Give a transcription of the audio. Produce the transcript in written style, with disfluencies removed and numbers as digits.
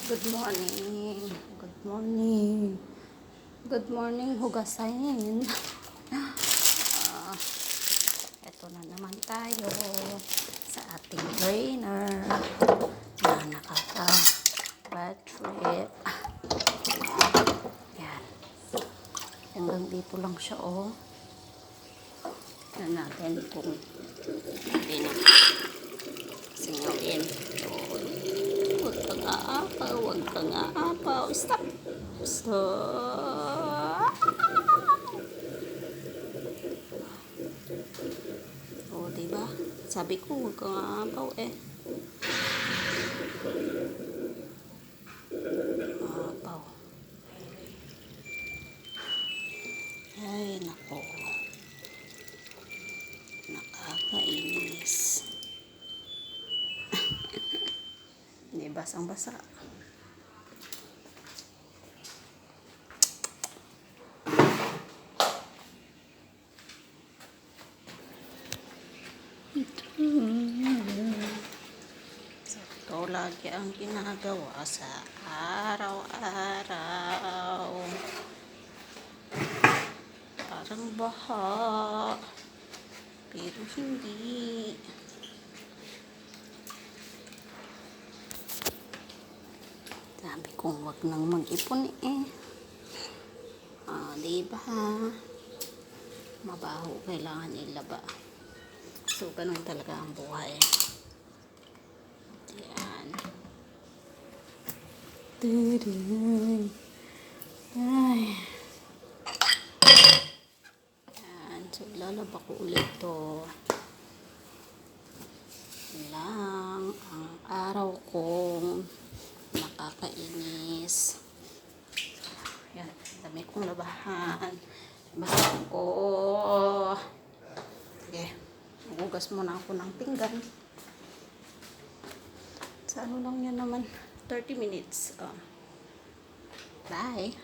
Good morning. Good morning. Good morning, hugasain. Ito na naman tayo sa ating trainer na nakaka-bad trip. Yan. Hanggang dito lang siya, oh. Tignan natin kung hindi na singaw-in. Huwag kang aapaw, huwag kang aapaw. Stop! Stop! O, diba? Sabi ko, huwag kang aapaw eh. Aapaw. Ay, nako. Nakakainis. Hindi, basang-basa. So, ito lagi ang ginagawa sa araw-araw. Parang baha. Pero hindi. Sabi kong wag nang mag-ipon eh. Diba? Mabaho, kailangan ilaba. So, ganun talaga ang buhay. Yan. Ay. Yan. So, lalaba ko ulit to. Lang ang araw kong nakakainis. Yan. Dami kong labahan. Basta ko. Sige. Hugas muna ako ng pinggan. Sa ano lang yan naman. 30 minutes. Bye.